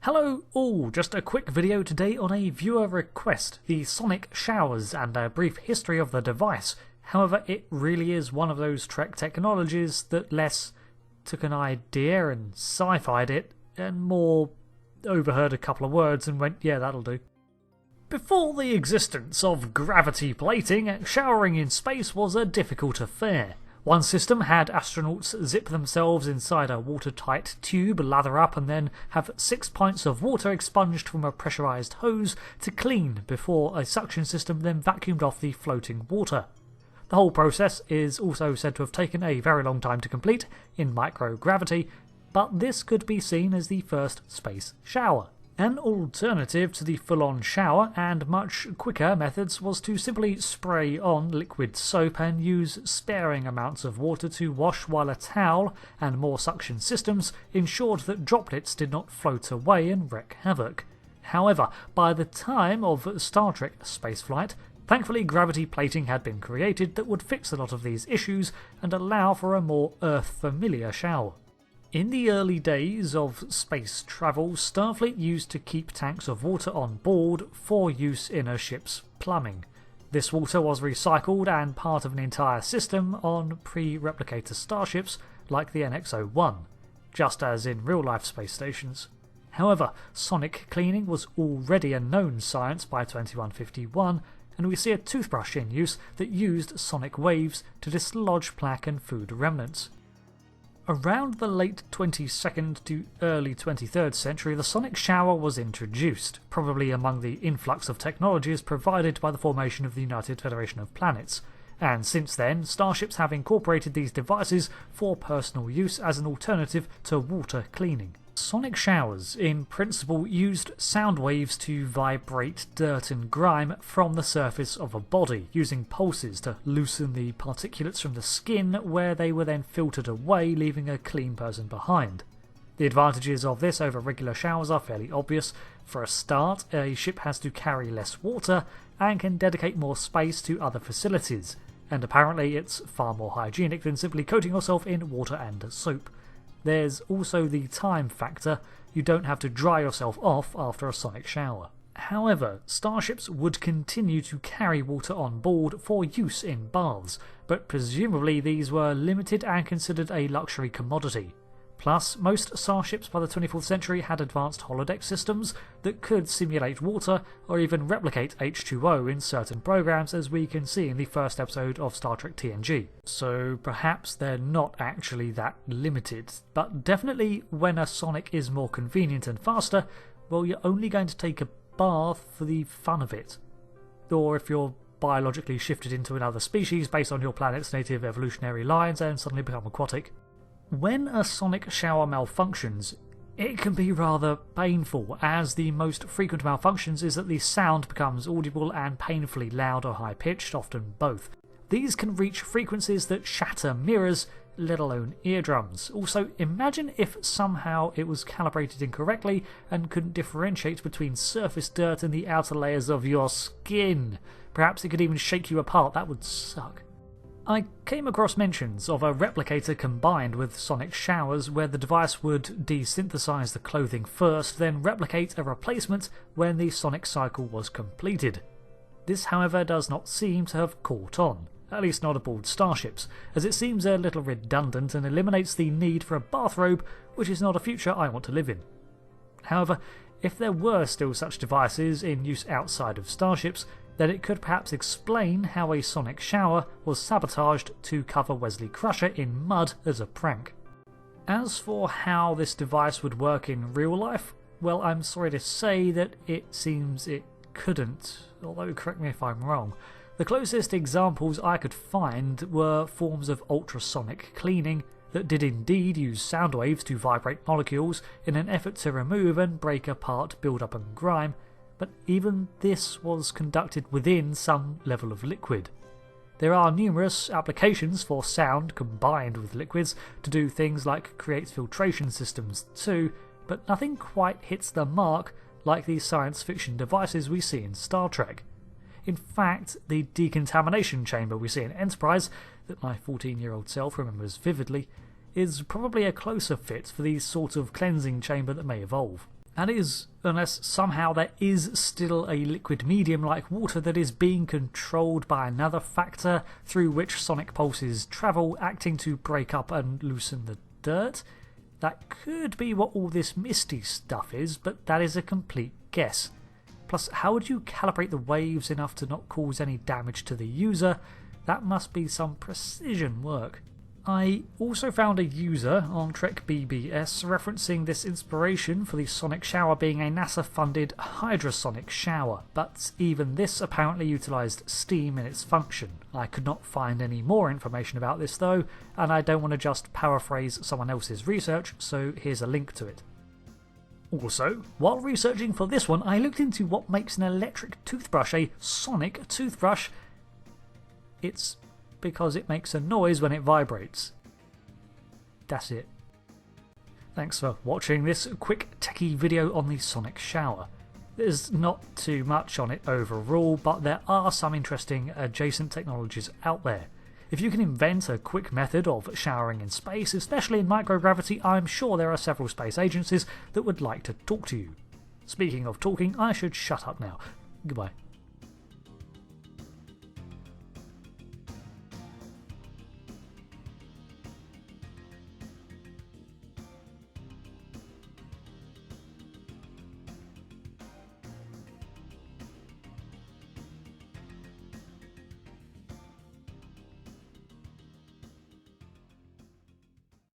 Hello all, just a quick video today on a viewer request, the sonic showers and a brief history of the device. However, it really is one of those Trek technologies that less took an idea and sci-fi'd it, and more overheard a couple of words and went, yeah, that'll do. Before the existence of gravity plating, showering in space was a difficult affair. One system had astronauts zip themselves inside a watertight tube, lather up, and then have 6 pints of water expunged from a pressurised hose to clean before a suction system then vacuumed off the floating water. The whole process is also said to have taken a very long time to complete in microgravity, but this could be seen as the first space shower. An alternative to the full-on shower and much quicker methods was to simply spray on liquid soap and use sparing amounts of water to wash, while a towel and more suction systems ensured that droplets did not float away and wreak havoc. However, by the time of Star Trek spaceflight, thankfully gravity plating had been created that would fix a lot of these issues and allow for a more Earth-familiar shower. In the early days of space travel, Starfleet used to keep tanks of water on board for use in a ship's plumbing. This water was recycled and part of an entire system on pre-replicator starships like the NX-01, just as in real-life space stations. However, sonic cleaning was already a known science by 2151, and we see a toothbrush in use that used sonic waves to dislodge plaque and food remnants. Around the late 22nd to early 23rd century, the sonic shower was introduced, probably among the influx of technologies provided by the formation of the United Federation of Planets, and since then, starships have incorporated these devices for personal use as an alternative to water cleaning. Sonic showers, in principle, used sound waves to vibrate dirt and grime from the surface of a body, using pulses to loosen the particulates from the skin, where they were then filtered away, leaving a clean person behind. The advantages of this over regular showers are fairly obvious. For a start, a ship has to carry less water and can dedicate more space to other facilities, and apparently it's far more hygienic than simply coating yourself in water and soap. There's also the time factor. You don't have to dry yourself off after a sonic shower. However, starships would continue to carry water on board for use in baths, but presumably these were limited and considered a luxury commodity. Plus, most starships by the 24th century had advanced holodeck systems that could simulate water or even replicate H2O in certain programs, as we can see in the first episode of Star Trek TNG. So perhaps they're not actually that limited, but definitely when a sonic is more convenient and faster, well, you're only going to take a bath for the fun of it. Or if you're biologically shifted into another species based on your planet's native evolutionary lines and suddenly become aquatic. When a sonic shower malfunctions, it can be rather painful, as the most frequent malfunctions is that the sound becomes audible and painfully loud or high-pitched, often both. These can reach frequencies that shatter mirrors, let alone eardrums. Also, imagine if somehow it was calibrated incorrectly and couldn't differentiate between surface dirt and the outer layers of your skin. Perhaps it could even shake you apart. That would suck. I came across mentions of a replicator combined with sonic showers, where the device would desynthesize the clothing first, then replicate a replacement when the sonic cycle was completed. This, however, does not seem to have caught on, at least not aboard starships, as it seems a little redundant and eliminates the need for a bathrobe, which is not a future I want to live in. However, if there were still such devices in use outside of starships, then it could perhaps explain how a sonic shower was sabotaged to cover Wesley Crusher in mud as a prank. As for how this device would work in real life, well, I'm sorry to say that it seems it couldn't, although correct me if I'm wrong. The closest examples I could find were forms of ultrasonic cleaning that did indeed use sound waves to vibrate molecules in an effort to remove and break apart build-up and grime, but even this was conducted within some level of liquid. There are numerous applications for sound combined with liquids to do things like create filtration systems too, but nothing quite hits the mark like these science fiction devices we see in Star Trek. In fact, the decontamination chamber we see in Enterprise, that my 14-year-old self remembers vividly, is probably a closer fit for the sort of cleansing chamber that may evolve. That is, unless somehow there is still a liquid medium like water that is being controlled by another factor through which sonic pulses travel, acting to break up and loosen the dirt. That could be what all this misty stuff is, but that is a complete guess. Plus, how would you calibrate the waves enough to not cause any damage to the user? That must be some precision work. I also found a user on TrekBBS referencing this inspiration for the sonic shower being a NASA-funded hydrosonic shower, but even this apparently utilised steam in its function. I could not find any more information about this though, and I don't want to just paraphrase someone else's research, so here's a link to it. Also, while researching for this one, I looked into what makes an electric toothbrush a sonic toothbrush. It's because it makes a noise when it vibrates. That's it. Thanks for watching this quick techie video on the sonic shower. There's not too much on it overall, but there are some interesting adjacent technologies out there. If you can invent a quick method of showering in space, especially in microgravity, I'm sure there are several space agencies that would like to talk to you. Speaking of talking, I should shut up now. Goodbye.